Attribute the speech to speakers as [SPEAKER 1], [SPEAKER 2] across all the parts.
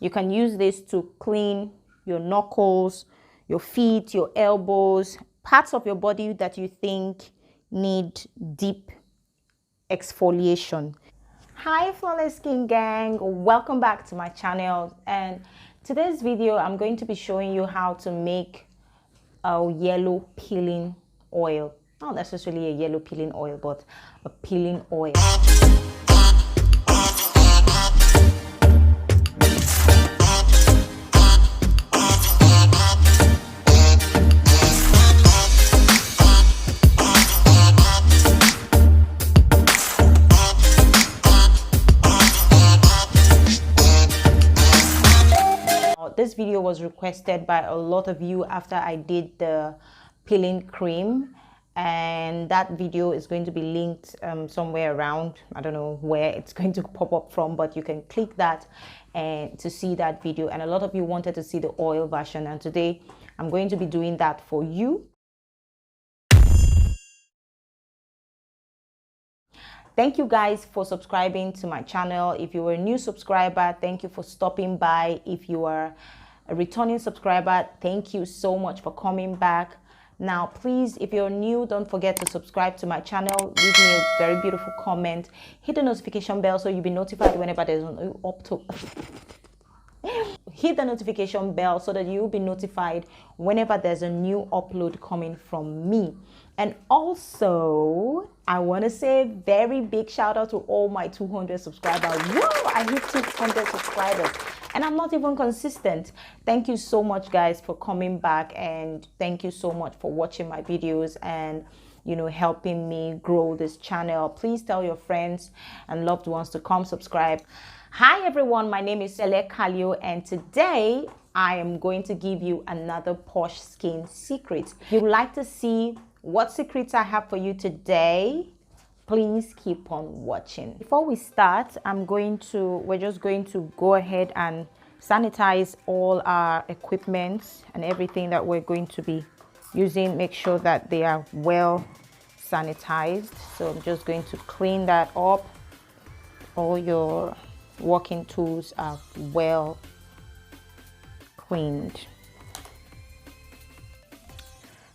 [SPEAKER 1] You can use this to clean your knuckles, your feet, your elbows, parts of your body that you think need deep exfoliation. Hi Flawless Skin Gang, welcome back to my channel, and today's video I'm going to be showing you how to make a yellow peeling oil. Not necessarily a yellow peeling oil, but a peeling oil. This video was requested by a lot of you after I did the peeling cream, and that video is going to be linked somewhere around. I don't know where it's going to pop up from, but you can click that and to see that video. And a lot of you wanted to see the oil version, and today I'm going to be doing that for you. Thank you guys for subscribing to my channel. If you were a new subscriber, thank you for stopping by. If you are a returning subscriber, thank you so much for coming back. Now, please, if you're new, don't forget to subscribe to my channel. Leave me a very beautiful comment. Hit the notification bell so you'll be notified whenever there's an hit the notification bell so that you'll be notified whenever there's a new upload coming from me. And also, I want to say a very big shout out to all my 200 subscribers. Whoa, I hit 200 subscribers and I'm not even consistent. Thank you so much guys for coming back, and thank you so much for watching my videos and helping me grow this channel. Please tell your friends and loved ones to come subscribe. Hi everyone, my name is Salicylic, and today I am going to give you another posh skin secret. If you'd like to see what secrets I have for you today, please keep on watching. Before we start, we're just going to go ahead and sanitize all our equipment and everything that we're going to be using. Make sure that they are well sanitized. So I'm just going to clean that up. All your working tools are well cleaned.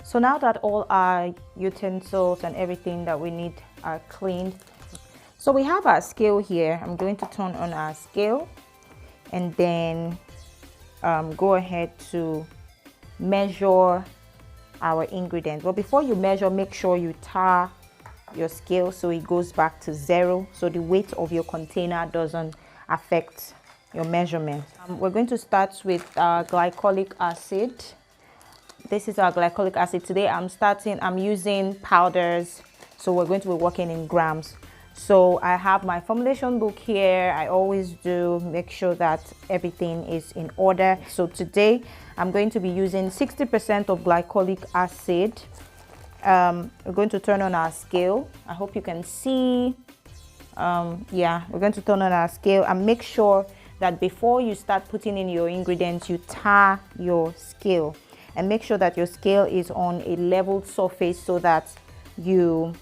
[SPEAKER 1] So now that all our utensils and everything that we need are cleaned, so we have our scale here. I'm going to turn on our scale and then go ahead to measure our ingredients. But before you measure, make sure you tar your scale so it goes back to 0, so the weight of your container doesn't affect your measurement. We're going to start with glycolic acid. This is our glycolic acid. Today I'm using powders, so we're going to be working in grams. So I have my formulation book here. I always do make sure that everything is in order. So today I'm going to be using 60% of glycolic acid. We're going to turn on our scale. I hope you can see. Yeah, we're going to turn on our scale and make sure that before you start putting in your ingredients, you tar your scale and make sure that your scale is on a level surface so that you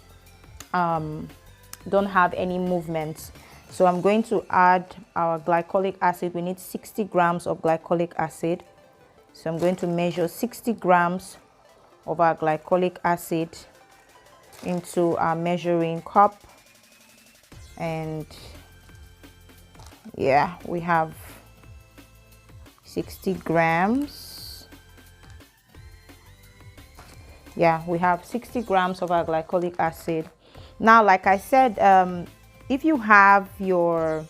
[SPEAKER 1] don't have any movements. So I'm going to add our glycolic acid. We need 60 grams of glycolic acid. So I'm going to measure 60 grams of our glycolic acid into our measuring cup. And yeah, we have 60 grams. Yeah, we have 60 grams of our glycolic acid. Now, like I said, if you have your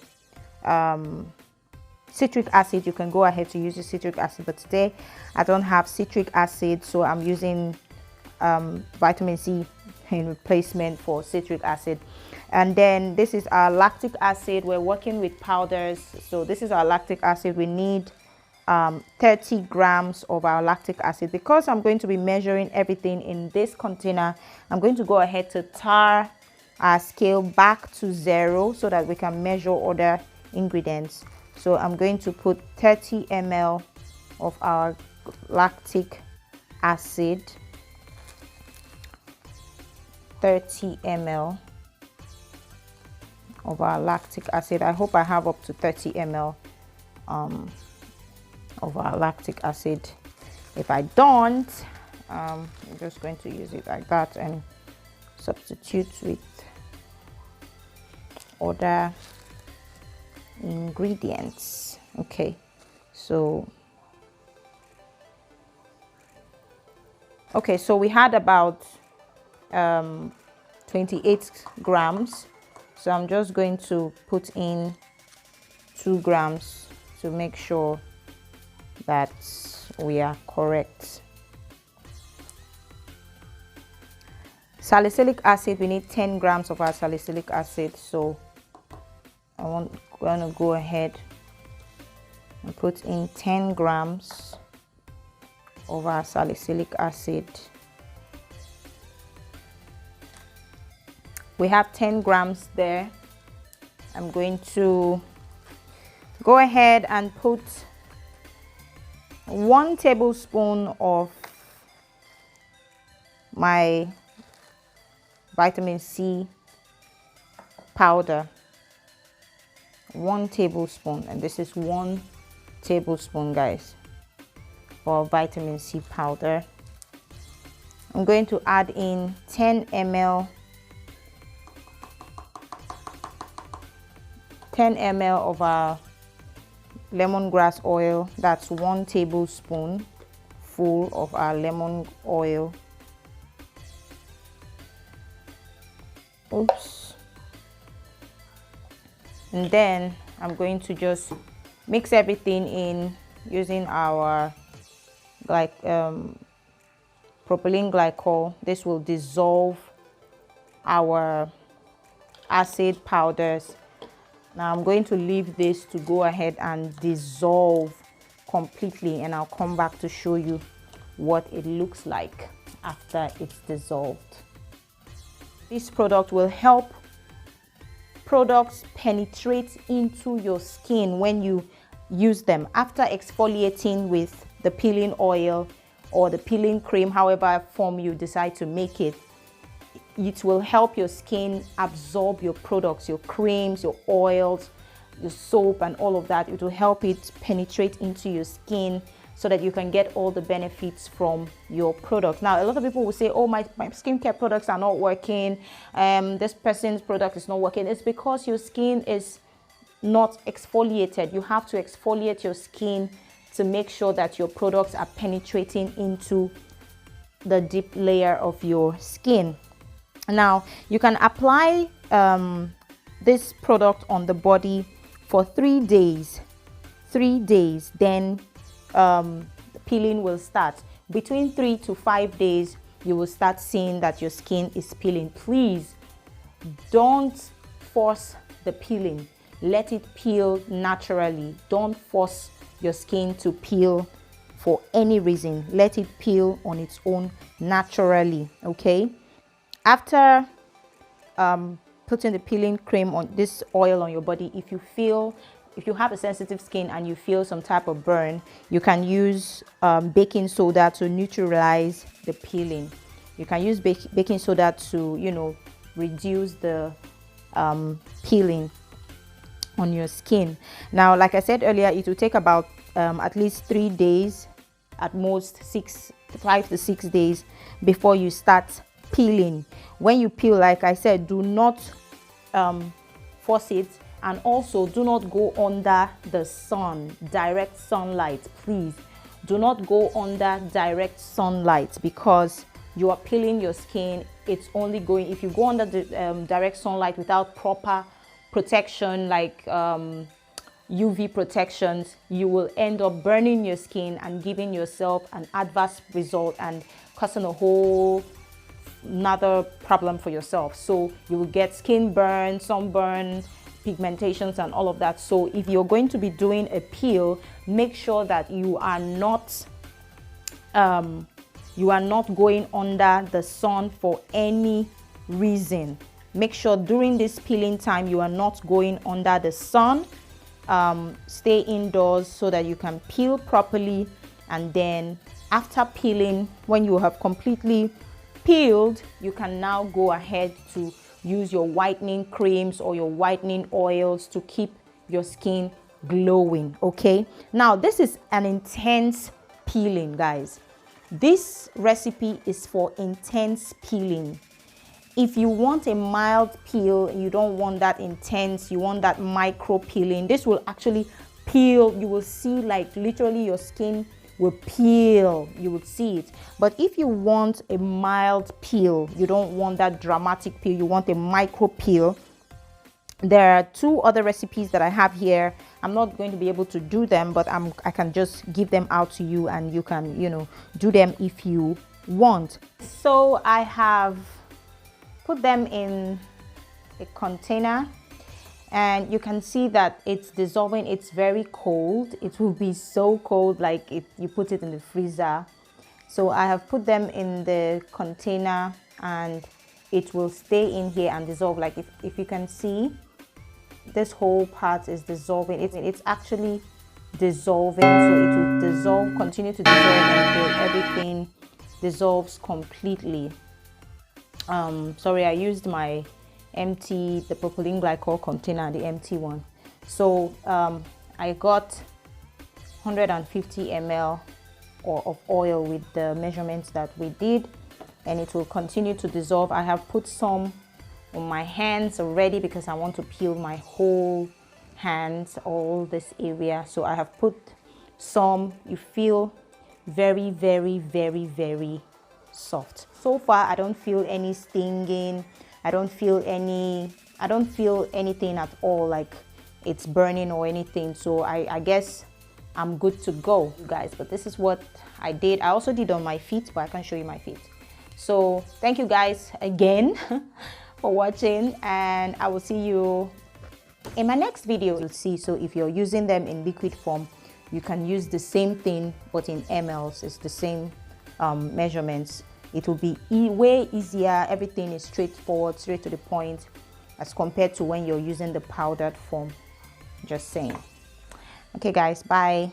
[SPEAKER 1] citric acid, you can go ahead to use the citric acid, but today I don't have citric acid, so I'm using vitamin C in replacement for citric acid. And then this is our lactic acid. We're working with powders, so this is our lactic acid. We need 30 grams of our lactic acid. Because I'm going to be measuring everything in this container, I'm going to go ahead to tar our scale back to 0 so that we can measure other ingredients. So I'm going to put 30 ml of our lactic acid, 30 ml of our lactic acid. I hope I have up to 30 ml of our lactic acid. If I don't, I'm just going to use it like that and substitute with other ingredients. Okay, so we had about 28 grams, so I'm just going to put in 2 grams to make sure that we are correct. Salicylic acid, we need 10 grams of our salicylic acid, so I'm going to go ahead and put in 10 grams of our salicylic acid. We have 10 grams there. I'm going to go ahead and put 1 tablespoon of my vitamin C powder. 1 tablespoon, and this is 1 tablespoon, guys, for vitamin C powder. I'm going to add in 10 ml of our lemongrass oil. That's 1 tablespoon full of our lemon oil. Oops. And then I'm going to just mix everything in using our propylene glycol. This will dissolve our acid powders. Now I'm going to leave this to go ahead and dissolve completely, and I'll come back to show you what it looks like after it's dissolved. This product will help products penetrate into your skin when you use them after exfoliating with the peeling oil or the peeling cream, however form you decide to make it. It will help your skin absorb your products, your creams, your oils, your soap, and all of that. It will help it penetrate into your skin so that you can get all the benefits from your product. Now, a lot of people will say, oh, my skincare products are not working. This person's product is not working. It's because your skin is not exfoliated. You have to exfoliate your skin to make sure that your products are penetrating into the deep layer of your skin. Now, you can apply this product on the body for 3 days. 3 days, then the peeling will start. Between 3 to 5 days, you will start seeing that your skin is peeling. Please don't force the peeling. Let it peel naturally. Don't force your skin to peel for any reason. Let it peel on its own naturally. Okay, after putting the peeling cream on this oil on your body, if you have a sensitive skin and you feel some type of burn, you can use baking soda to neutralize the peeling. You can use baking soda to, reduce the peeling on your skin. Now, like I said earlier, it will take about at least 3 days, at most 5 to 6 days before you start peeling. When you peel, like I said, do not force it, and also do not go under the sun, direct sunlight. Please do not go under direct sunlight, because you are peeling your skin. It's only going, if you go under the direct sunlight without proper protection, like UV protections, you will end up burning your skin and giving yourself an adverse result and causing a whole another problem for yourself. So you will get skin burn, sunburn, pigmentations, and all of that. So if you're going to be doing a peel, make sure that you are not going under the sun for any reason. Make sure during this peeling time you are not going under the sun. Stay indoors so that you can peel properly, and then after peeling, when you have completely peeled, you can now go ahead to use your whitening creams or your whitening oils to keep your skin glowing. Okay, now this is an intense peeling, guys. This recipe is for intense peeling. If you want a mild peel, you don't want that intense, you want that micro peeling, this will actually peel. You will see, like, literally your skin will peel, you will see it. But if you want a mild peel, you don't want that dramatic peel, you want a micro peel, there are 2 other recipes that I have here. I'm not going to be able to do them, but I can just give them out to you, and you can, you know, do them if you want. So I have put them in a container, and you can see that it's dissolving. It's very cold. It will be so cold, like if you put it in the freezer. So I have put them in the container, and it will stay in here and dissolve. Like if you can see, this whole part is dissolving. It's actually dissolving, so it will dissolve, continue to dissolve until everything dissolves completely. Sorry, I used my empty, the Properlyn glycol container, the empty one. So I got 150 ml of oil with the measurements that we did, and it will continue to dissolve. I have put some on my hands already because I want to peel my whole hands, all this area. So I have put some. You feel very, very, very, very soft. So far I don't feel any stinging, I don't feel anything at all, like it's burning or anything. So I guess I'm good to go, guys. But this is what I did. I also did on my feet, but I can't show you my feet. So thank you guys again for watching, and I will see you in my next video. You'll see, so if you're using them in liquid form, you can use the same thing but in mLs. It's the same measurements. It will be way easier. Everything is straightforward, straight to the point, as compared to when you're using the powdered form. Just saying. Okay guys, bye.